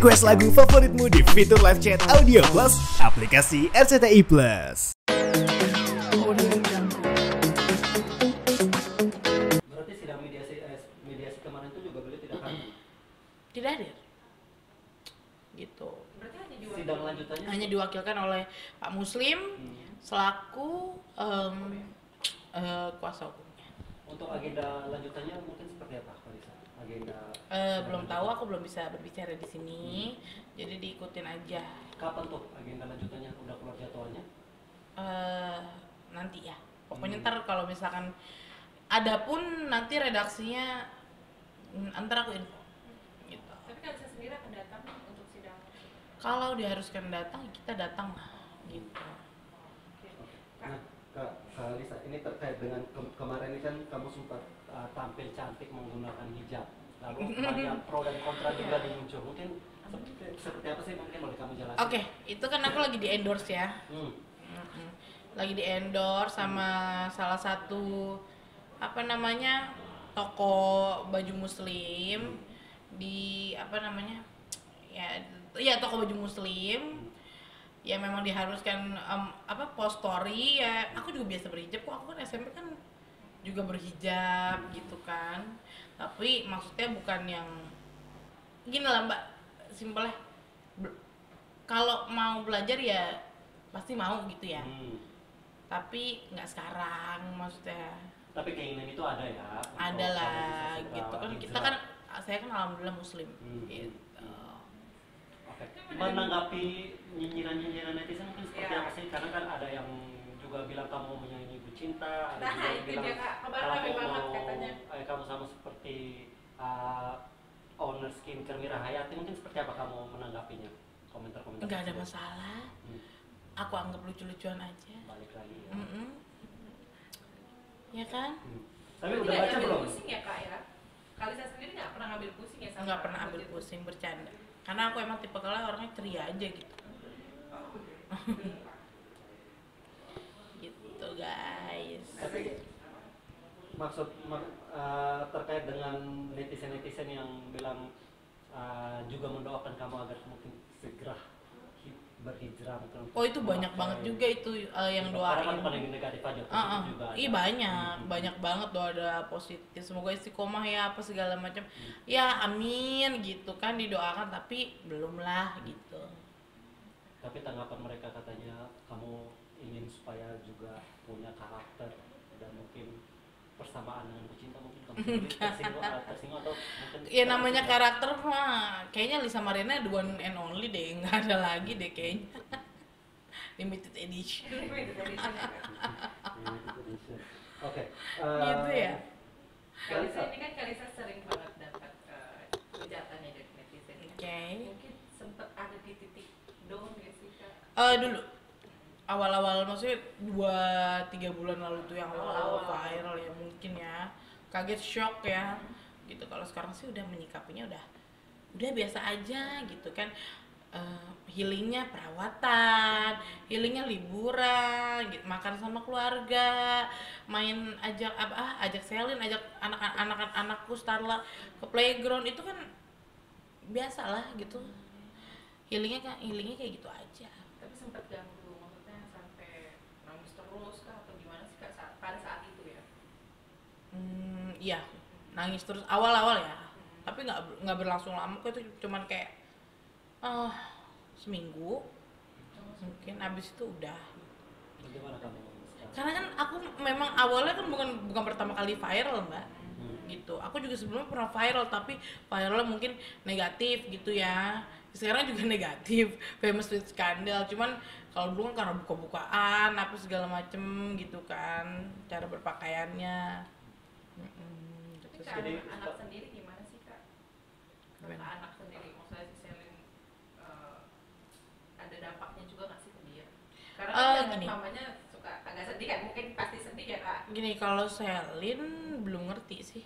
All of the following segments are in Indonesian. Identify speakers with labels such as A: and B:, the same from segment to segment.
A: Request lagu favoritmu di fitur live chat Audio Plus, aplikasi RCTI Plus.
B: Berarti sidang mediasi kemarin itu juga beliau tidak hadir?
C: Tidak hadir. Gitu.
B: Berarti sidang lanjutannya
C: hanya diwakilkan oleh Pak Muslim selaku kuasa hukumnya.
B: Untuk agenda lanjutannya mungkin seperti apa, Pak Lisa? Agenda
C: belum tahu, aku belum bisa berbicara di sini. Jadi diikutin aja.
B: Kapan tuh agenda lanjutannya udah keluar jadwalnya?
C: Nanti ya. Pokoknya ntar kalau misalkan ada pun nanti redaksinya antar aku info. Gitu.
D: Tapi kan saya sendiri akan datang untuk sidang.
C: Kalau diharuskan datang, kita datang lah. Gitu.
B: Nah, Kak Lisa, ini terkait dengan kemarin ini kan kamu sempat tampil cantik menggunakan hijab. Lalu banyak pro dan kontra juga muncul. Mungkin seperti apa sih, mungkin boleh kamu jelaskan?
C: Oke, itu kan aku lagi di endorse ya. Lagi di endorse sama salah satu toko baju muslim di toko baju muslim ya, memang diharuskan post story ya. Aku juga biasa berhijab kok, aku kan SMP kan juga berhijab gitu kan, tapi maksudnya bukan yang gini lah Mbak, simpelnya kalau mau belajar ya pasti mau gitu ya, tapi nggak sekarang maksudnya.
B: Tapi keinginan itu ada ya?
C: Ada lah gitu kan, kita kan, saya kan alhamdulillah muslim gitu.
B: Oke. Menanggapi nyinyiran netizen mungkin seperti apa sih? Karena kan ada yang juga bilang kamu menyanyi ibu cinta, ada juga yang bilang kamu sama seperti owner skincare Mira Hayati. Mungkin seperti apa kamu menanggapinya? Komentar-komentar?
C: Nggak ada masalah. Aku anggap lucu-lucuan aja.
B: Balik lagi ya.
C: Ya kan?
B: Tapi udah baca belum?
D: Pusing ya Kak ya? Kali saya sendiri nggak pernah ngambil pusing ya sama.
C: Nggak pernah ambil pusing, bercanda. Karena aku emang tipe kalau orangnya ceria aja gitu. Gitu guys.
B: Tapi maksud terkait dengan netizen yang bilang juga mendoakan kamu agar mungkin segera berhijrah.
C: Oh itu banyak banget juga itu yang doain.
B: Karena kan bukan yang negatif aja, positif juga.
C: Iya banyak banget doa positif. Semoga istiqomah ya, apa segala macam. Ya amin gitu kan, didoakan, tapi belum lah gitu.
B: Tapi tanggapan mereka katanya kamu ingin supaya juga punya karakter dan mungkin persamaan dengan pecinta, mungkin kamu tersinggung atau mungkin
C: ya namanya karakter mah kayaknya Lisa Mariana the one and only deh, nggak ada lagi deh kayaknya. Limited edition.
B: Oke.
C: Gitu ya.
D: Kalisa ini kan Kalisa sering banget dapat hujatannya dari netizen.
C: Oke.
D: Mungkin sempet ada di titik down ya sih Kak?
C: Dulu awal-awal, maksudnya 2-3 bulan lalu tuh yang awal viral ya, mungkin ya kaget, shock ya gitu. Kalau sekarang sih udah menyikapinya udah biasa aja gitu kan. Healingnya perawatan, healingnya liburan gitu, makan sama keluarga, main ajak Selin, ajak anak-anakku Starla ke playground, itu kan biasa lah gitu. Healingnya kayak gitu aja.
D: Tapi sempat ganggu, maksudnya sampai nangis terus kah atau gimana sih Kak pada saat itu ya?
C: Iya, nangis terus awal-awal ya, tapi nggak berlangsung lama kok, itu cuman kayak seminggu mungkin, habis itu udah.
B: Bagaimana kamu?
C: Karena kan aku memang awalnya kan bukan pertama kali viral Mbak, gitu. Aku juga sebelumnya pernah viral, tapi viralnya mungkin negatif gitu ya. Sekarang juga negatif, famous with scandal. Cuman kalau dulu kan karena buka-bukaan apa segala macem gitu kan, cara berpakaiannya.
D: Tapi ke anak sendiri gimana sih Kak? Ke anak sendiri, maksudnya si Selin ada dampaknya juga nggak sih ke dia? Karena kan mamanya suka agak sedih kan, mungkin pasti sedih ya Kak?
C: Gini, kalau Selin belum ngerti sih.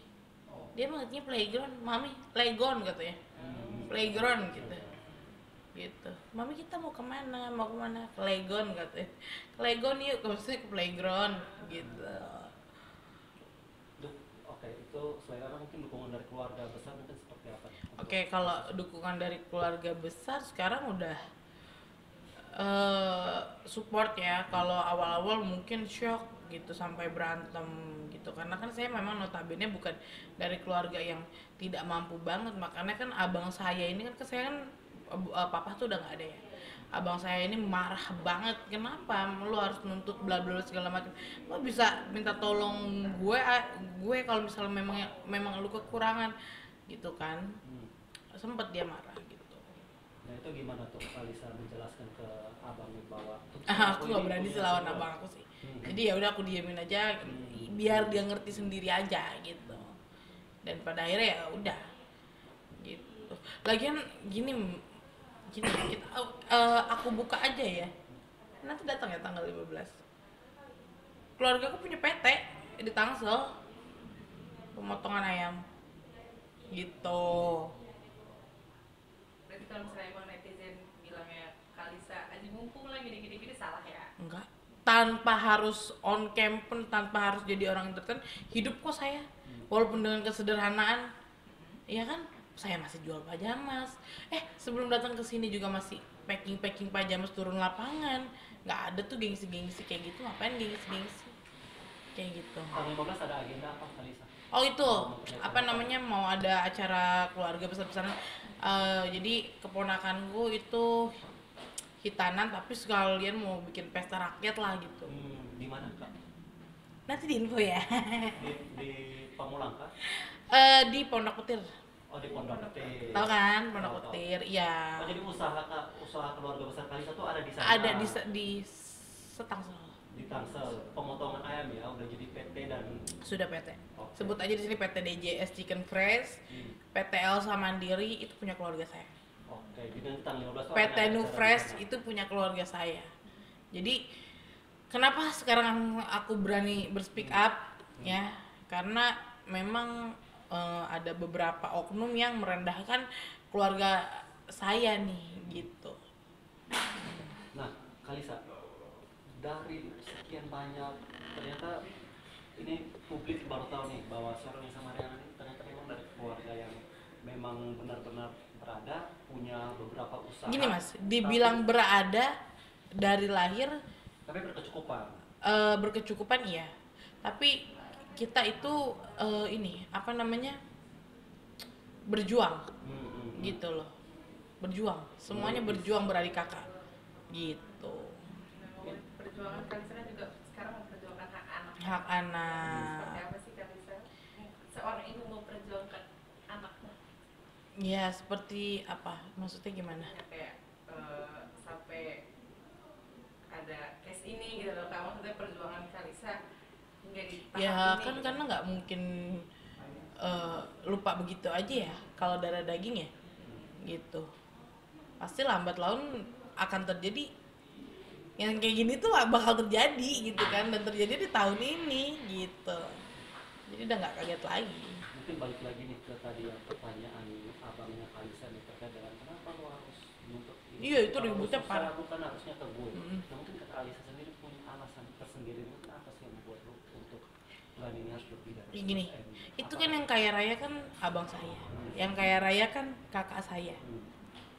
C: Dia mengertinya playground, mami playground katanya, playground gitu. Mami kita mau kemana? Playground katanya. Playground yuk, maksudnya ke playground gitu.
B: Oke, itu selain anak mungkin dukungan dari keluarga besar mungkin seperti apa?
C: Oke, kalau dukungan dari keluarga besar sekarang udah support ya. Kalau awal-awal mungkin shock gitu sampai berantem gitu, karena kan saya memang notabene bukan dari keluarga yang tidak mampu banget, makanya kan abang saya ini kan saya kan papa tuh udah nggak ada ya. Abang saya ini marah banget, kenapa lu harus nuntut bla bla segala macam, lu bisa minta tolong gue kalau misalnya memang lu kekurangan gitu kan. Sempet dia marah gitu.
B: Nah itu gimana tuh Kalisa menjelaskan ke abangnya bahwa
C: Aku nggak berani sih lawan abang aku sih. Jadi ya udah aku diemin aja, biar dia ngerti sendiri aja gitu. Dan pada akhirnya ya udah gitu. Lagian gini aku buka aja ya. Nanti datang ya tanggal 15. Keluarga aku punya PT di Tangsel, pemotongan ayam gitu.
D: Berarti kalau misalnya emang netizen bilangnya Kalisa aja mumpung lah gini salah ya?
C: Enggak, tanpa harus on cam pun, tanpa harus jadi orang entertain, hidup kok saya walaupun dengan kesederhanaan. Iya kan, saya masih jual pajamas. Sebelum datang ke sini juga masih packing pajamas turun lapangan. Nggak ada tuh gengsi kayak gitu. Ngapain gengsi kayak gitu.
B: Tanggal 15 ada agenda apa Kalisa?
C: Oh itu apa namanya, mau ada acara keluarga besar-besaran. Jadi keponakanku itu hitanan, tapi sekalian mau bikin pesta rakyat lah gitu.
B: Di mana Kak?
C: Nanti di info ya.
B: Di Pamulang Kak?
C: Di Pondok Petir.
B: Oh di Pondok Petir.
C: Tahu kan Pondok
B: Tahu.
C: Petir? Iya.
B: Oh jadi usaha keluarga besar Kalisa tuh ada di sana?
C: Ada di Setangsel.
B: Di Tangsel, pemotongan ayam ya, udah jadi PT dan
C: Sudah PT.
B: Oke.
C: Sebut aja di sini PT DJS Chicken Fresh, PT Elsa Mandiri itu punya keluarga saya.
B: Oke, jadi tanggal 15 tuh
C: PT
B: ada
C: Nu
B: acara
C: Fresh
B: di sana.
C: itu punya keluarga saya. Jadi kenapa sekarang aku berani berspeak up ya? Karena memang ada beberapa oknum yang merendahkan keluarga saya nih gitu.
B: Nah, Kalisa, dari sekian banyak, ternyata ini publik baru tahu nih bahwa seorang Nisa Mariana ini ternyata memang dari keluarga yang memang benar-benar berada, punya beberapa usaha.
C: Gini mas, dibilang berada dari lahir,
B: tapi berkecukupan.
C: berkecukupan iya, tapi kita itu ini apa namanya, berjuang gitu loh, berjuang, semuanya berjuang beradik kakak gitu.
D: Perjuangan Kalisa kan juga sekarang memperjuangkan hak anak.
C: Hak anak.
D: Seperti apa sih Kalisa? Seorang ibu memperjuangkan anaknya.
C: Ya seperti apa? Maksudnya gimana?
D: Ya, kayak sampai ada case ini gitu loh. Kamu maksudnya perjuangan Kalisa hingga di tahap
C: Ya
D: ini.
C: kan
D: gitu.
C: karena nggak mungkin lupa begitu aja ya. Kalau darah daging ya, gitu. Pasti lambat laun akan terjadi yang kayak gini tuh bakal terjadi gitu kan, dan terjadi di tahun ini gitu. Jadi udah nggak kaget lagi.
B: Mungkin balik lagi nih ke tadi yang pertanyaan abangnya Kalisa nih terkait dengan kenapa lo harus nuntut ini?
C: Iya, itu
B: Kalau lo
C: ributnya
B: susah,
C: parah.
B: bukan harusnya ke gue.
C: Mm-mm.
B: Nah, mungkin ke Kalisa sendiri punya alasan tersendiri, mungkin apa sih yang membuat lo untuk bulan ini harus lebih dari
C: Kayak gini,
B: 100M?
C: itu
B: Apa?
C: kan yang kaya raya kan abang saya, yang kaya raya kan kakak saya,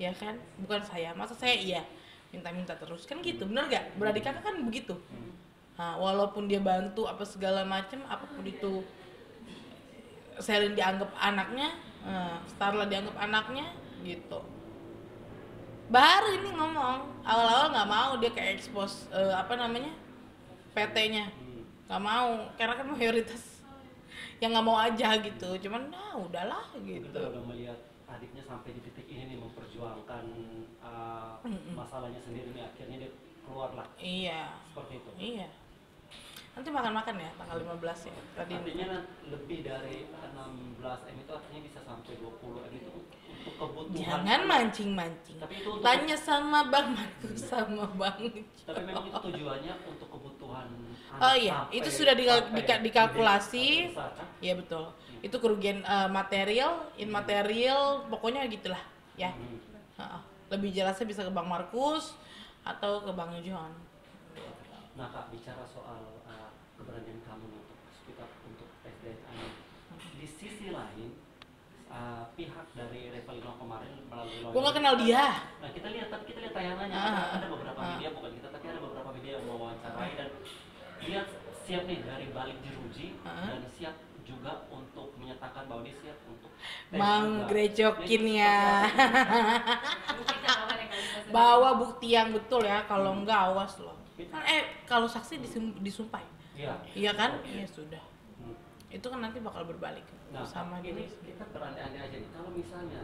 C: ya kan, bukan saya. Masa saya iya minta-minta terus kan gitu, bener gak? Beradik kakak kan begitu. Nah, walaupun dia bantu apa segala macem, apapun itu, Selin dianggap anaknya, Starla dianggap anaknya gitu. Baru ini ngomong, awal-awal nggak mau dia kayak expose apa namanya, PT-nya nggak mau, karena kan mayoritas yang nggak mau aja gitu. Cuman nah udahlah gitu.
B: Kita udah melihat adiknya sampai di titik ini nih, memperjuangkan masalahnya sendiri nih, akhirnya dia keluar lah
C: Iya,
B: seperti itu.
C: iya. Nanti makan-makan ya tanggal 15 ya. Tadi
B: Artinya lebih dari 16M itu artinya bisa sampai 20M itu untuk kebutuhan.
C: jangan mancing-mancing.
B: Tapi itu untuk
C: Tanya sama Bang Markus sama Bang
B: Tapi memang itu tujuannya untuk kebutuhan anak.
C: Oh iya,
B: sampai-
C: itu sudah
B: sampai
C: dikalkulasi.
B: gede, besar, kan?
C: Iya betul. Itu kerugian material, immaterial, pokoknya gitulah ya. Ha-ha. Lebih jelasnya bisa ke Bang Markus atau ke Bang John.
B: Nah Kak, bicara soal keberanian kamu untuk speak up untuk SDN, di sisi lain pihak dari Revalino kemarin melalui lawyer.
C: Gue nggak kenal dia.
B: Nah kita lihat tayangannya, ada beberapa media, bukan kita, tapi ada beberapa media yang mewawancarai dan dia siap nih dari balik jeruji dan siap juga untuk menyatakan bahwa dia siap untuk
C: menggerecokin ya. Bawa bukti yang betul ya, kalau enggak awas loh. Kan kalau saksi disumpah. Iya kan? Iya sudah. Itu kan nanti bakal berbalik sama
B: ini
C: diri.
B: kita berandai-andai aja nih, kalau misalnya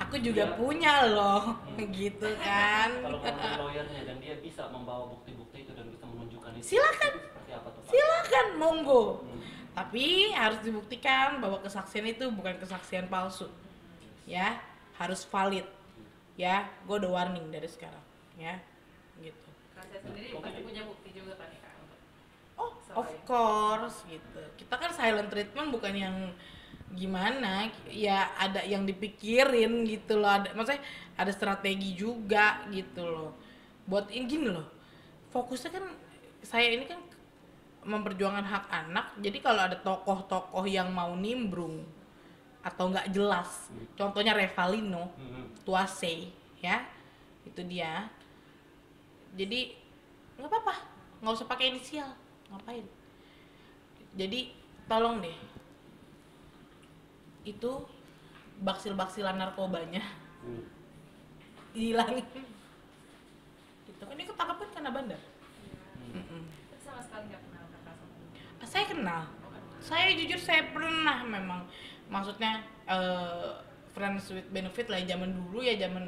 C: Aku juga punya loh, gitu kan.
B: kalau mengenai lawyernya dan dia bisa membawa bukti-bukti itu dan bisa menunjukkan itu,
C: Silakan.
B: seperti apa tuh Pak?
C: Silakan, monggo. Tapi harus dibuktikan bahwa kesaksian itu bukan kesaksian palsu. Ya, harus valid. Ya, gue udah warning dari sekarang, ya. Gitu.
D: Kalau saya sendiri pasti punya bukti juga kan ya Kak, untuk
C: Oh, of course gitu. Kita kan silent treatment bukan yang gimana, ya ada yang dipikirin gitu loh. Maksudnya ada strategi juga gitu loh. Buat ini gini loh. Fokusnya kan saya ini kan memperjuangkan hak anak. Jadi kalau ada tokoh-tokoh yang mau nimbrung atau nggak jelas, contohnya Revalino, Tuase, ya, itu dia. Jadi nggak apa-apa, nggak usah pakai inisial, ngapain? Jadi tolong deh, itu baksil-baksilan narkobanya hilangin. Gitu kan, ini ketangkep karena bandar.
D: Tapi sama sekali nggak kenal Kakak sama.
C: Saya kenal. Saya jujur saya pernah memang, maksudnya friends with benefit lah zaman dulu ya, zaman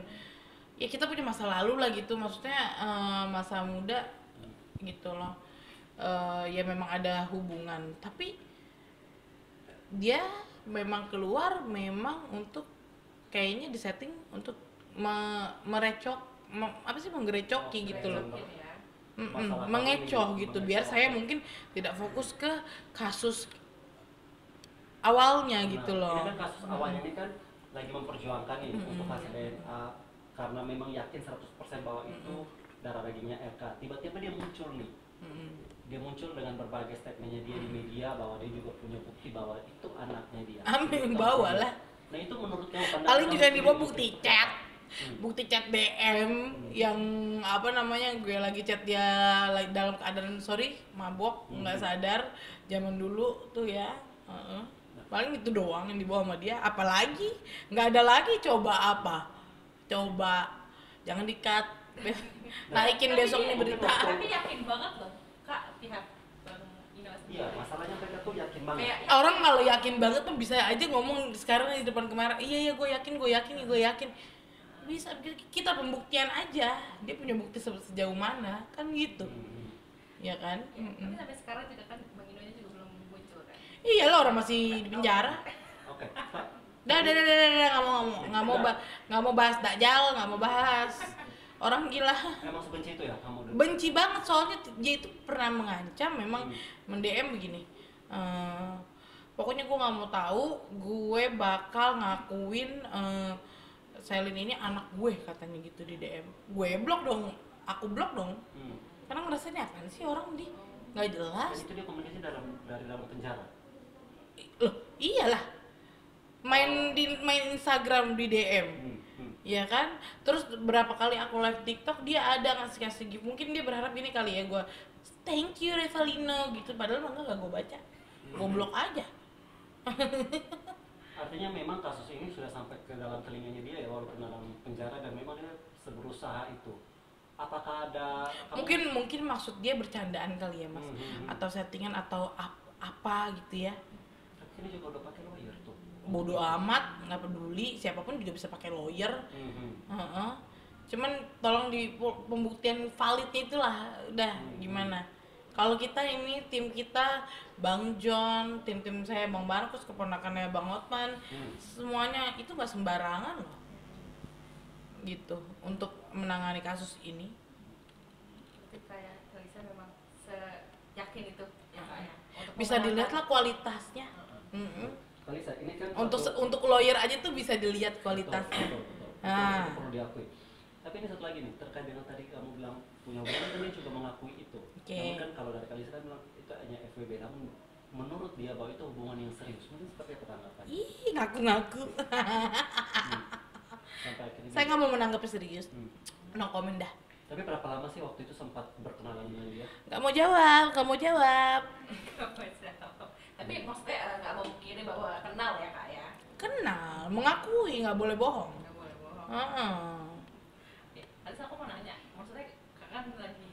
C: ya kita punya masa lalu lah gitu, maksudnya masa muda gitu loh. Ya memang ada hubungan, tapi dia memang keluar memang untuk kayaknya disetting untuk menggerecoki gitu loh. Mengecoh gitu biar saya mungkin tidak fokus ke kasus awalnya gitu loh.
B: Ini kan kasus awalnya ini kan lagi memperjuangkan nih untuk hasil DNA karena memang yakin 100% bahwa itu darah dagingnya RK. Tiba-tiba dia muncul nih. Dia muncul dengan berbagai statementnya dia di media bahwa dia juga punya bukti bahwa itu anaknya dia.
C: Amin, bawa lah.
B: Nah itu menurut kamu
C: Paling juga dibawa bukti chat DM yang apa namanya, gue lagi chat dia dalam keadaan mabok, nggak sadar, zaman dulu tuh ya. Paling itu doang yang dibawa sama dia, apalagi nggak ada lagi. Coba jangan di-cut, naikin besok nih berita.
D: Tapi yakin banget loh Kak, pihak Bang Inas.
B: Iya, masalahnya mereka tuh yakin banget.
C: Orang kalau yakin banget tuh bisa aja ngomong sekarang di depan kamera, iya gue yakin. Bisa, kita pembuktian aja, dia punya bukti sejauh mana kan gitu. Ya kan?
D: Tapi sampai sekarang juga kan Bang Inonya juga belum muncul kan.
C: Iya lah, orang masih di penjara.
B: Oke, Pak.
C: Dah, nggak mau bahas Dajjal, nggak mau bahas. Orang gila.
B: Emang sebenci itu ya kamu dulu?
C: Benci banget, soalnya dia itu pernah mengancam, memang mendm begini. Pokoknya gue nggak mau tahu, gue bakal ngakuin Selin ini anak gue, katanya gitu di DM. Gue aku blok dong. Karena ngerasain apaan sih orang di nggak jelas.
B: Dan itu dia komunikasi dari dalam penjara.
C: Loh, iyalah. Main Instagram di DM. Ya kan? Terus berapa kali aku live TikTok dia ada ngasih gift. Mungkin dia berharap ini kali ya, gue thank you Revalino gitu, padahal enggak gue baca. Gue blok aja.
B: Artinya memang kasus ini sudah sampai ke dalam telinganya dia ya, walaupun dalam penjara, dan memang dia berusaha itu. Apakah ada
C: mungkin maksud dia bercandaan kali ya Mas, atau settingan atau apa gitu ya.
B: Ini juga udah pakai lawyer tuh.
C: Bodoh amat, nggak peduli, siapapun juga bisa pakai lawyer. Cuman tolong di pembuktian validnya itulah udah gimana. Kalau kita ini tim kita, Bang John, tim saya Bang Markus, keponakannya Bang Otman, semuanya itu nggak sembarangan loh, gitu untuk menangani kasus ini.
D: Tapi kayak Kalisa memang seyakin itu ya Kak ya.
C: Bisa dilihat lah kualitasnya.
B: Kalisa, ini kan
C: Untuk lawyer aja tuh bisa dilihat kualitasnya.
B: Itu perlu diakui. Tapi ini satu lagi nih, terkait dengan tadi kamu bilang punya hubungan, kan dia juga mengakui itu. Namun kan kalau dari Kalisa kan bilang itu hanya FWB, namun menurut dia bahwa itu hubungan yang serius, mungkin seperti apa tanggapannya?
C: Ih, ngaku-ngaku.
B: Sampai akhirnya
C: Saya nggak mau menanggapi serius.
B: Hmm.
C: No comment dah.
B: Tapi berapa lama sih waktu itu sempat berkenalan dengan dia?
C: Nggak mau jawab, nggak mau jawab.
D: Tapi maksudnya nggak mau kiri bahwa kenal ya kak ya.
C: Kenal, mengakui, nggak boleh bohong.
D: Nggak boleh bohong.
C: Heeh.
D: Terus aku mau nanya, maksudnya kak kan lagi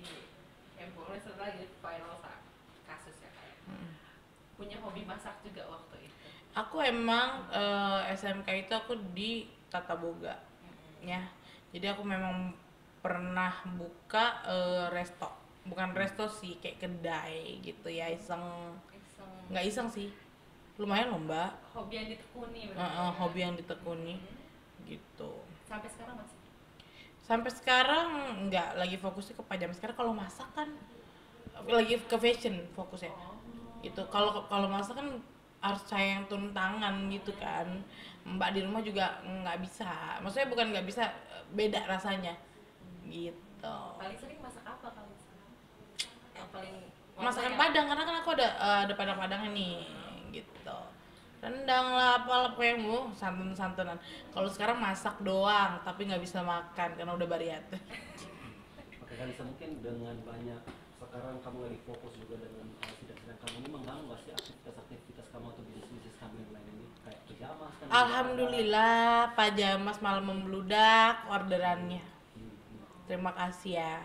D: heboh lagi viral kasus ya kak ya. Punya hobi masak juga waktu itu.
C: Aku emang SMK itu aku di Tata Boga, ya. Jadi aku memang pernah buka resto, bukan resto sih, kayak kedai gitu ya, iseng. Nggak iseng sih, lumayan loh mbak.
D: Hobi yang ditekuni berarti.
C: Hobi yang ditekuni, gitu.
D: Sampai sekarang masih.
C: Sampai sekarang nggak lagi fokusnya ke pajama. Sekarang kalau masak kan lagi ke fashion fokusnya. Itu kalau masak kan harus saya yang turun tangan gitu kan. Mbak di rumah juga nggak bisa. Maksudnya bukan nggak bisa, beda rasanya. Gitu.
D: Paling sering masak apa kali? Yang paling
C: Masakan Padang, karena kan aku ada Padang-Padangnya nih, gitu. Rendang lah, apa yang santun-santunan. Kalau sekarang masak doang, tapi nggak bisa makan karena udah bariat.
B: Oke Kalisa, mungkin dengan banyak sekarang kamu lagi fokus juga dengan sidang-sidang kamu ini, mengganggu nggak sih aktivitas kamu atau bisnis kamu yang lain ini kayak pajamas kan?
C: Alhamdulillah, pajamas malam membludak orderannya. Terima kasih ya.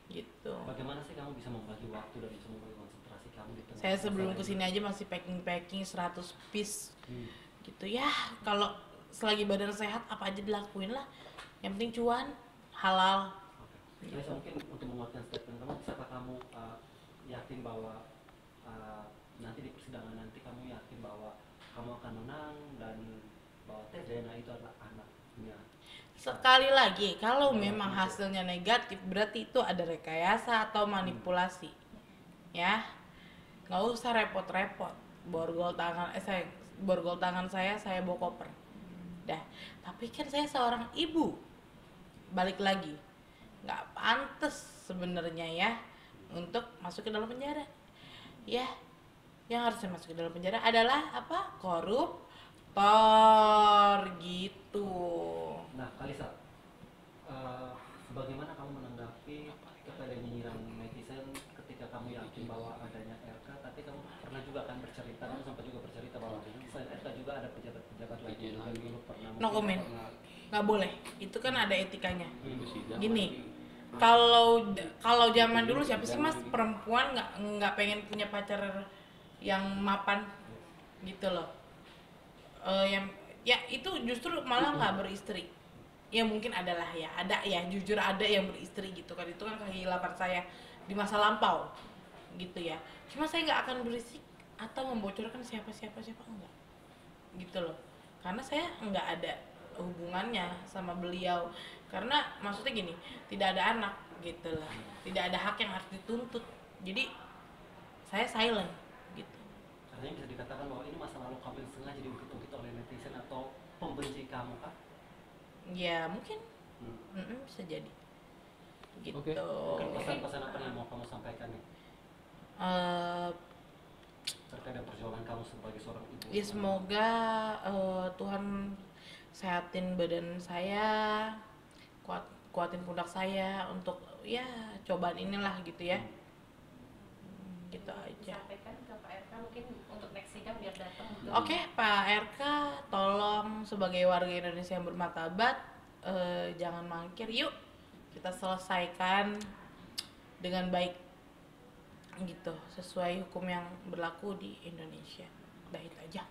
C: Gitu.
B: Bagaimana sih kamu bisa membagi waktu dan bisa membagi konsentrasi kamu di tengah
C: Saya sebelum
B: masalah
C: kesini
B: ini?
C: aja masih packing 100 piece.
B: Hmm.
C: Gitu ya. Kalau selagi badan sehat apa aja dilakuin lah. Yang penting cuan, halal.
B: Oke. Kalisa, mungkin untuk menguatkan statement kamu, bisakah kamu yakin bahwa nanti di persidangan nanti kamu yakin bahwa kamu akan menang dan bahwa Teh Diana itu adalah anaknya?
C: Sekali lagi, kalau memang hasilnya negatif berarti itu ada rekayasa atau manipulasi. Ya. Nggak usah repot-repot. Borgol tangan saya bawa koper. Dah. Tapi kan saya seorang ibu. Balik lagi. Nggak pantas sebenarnya ya untuk masuk ke dalam penjara. Ya. Yang harus saya masuk ke dalam penjara adalah apa? Koruptor gitu.
B: Nah, Kalisa, bagaimana kamu menanggapi kepada nyinyiran netizen ketika kamu yakin bahwa adanya RK, tapi kamu pernah juga kan bercerita, kamu sempat juga bercerita bahwa selain RK juga ada pejabat-pejabat lain yang dulu pernah.
C: No comment. Nggak boleh. Itu kan ada etikanya.
B: Gini.
C: Gini, kalau zaman dulu siapa sih mas perempuan nggak pengen punya pacar yang mapan gitu loh. Yang ya itu justru malah nggak beristri. Ya mungkin adalah ya, ada ya, jujur ada yang beristri gitu kan. Itu kan kehilapan saya di masa lampau gitu ya. Cuma saya nggak akan berisik atau membocorkan siapa enggak gitu loh. Karena saya nggak ada hubungannya sama beliau. Karena maksudnya gini, tidak ada anak gitu loh. Tidak ada hak yang harus dituntut. Jadi saya silent gitu.
B: Artinya bisa dikatakan bahwa ini masa lalu kamu yang sengaja diungkit-ungkit oleh netizen atau pembenci kamu kah?
C: Ya mungkin bisa jadi gitu.
B: Mungkin pesan-pesan apa yang mau kamu sampaikan nih terkait dengan perjuangan kamu sebagai seorang ibu?
C: Ya semoga Tuhan sehatin badan saya, kuatin pundak saya untuk ya cobaan inilah gitu ya. Gitu aja.
D: Sampaikan ke Pak RK mungkin untuk next sidang biar datang.
C: Oke, Pak RK, tolong sebagai warga Indonesia yang bermartabat, jangan mangkir. Yuk, kita selesaikan dengan baik, gitu, sesuai hukum yang berlaku di Indonesia. Udah itu aja.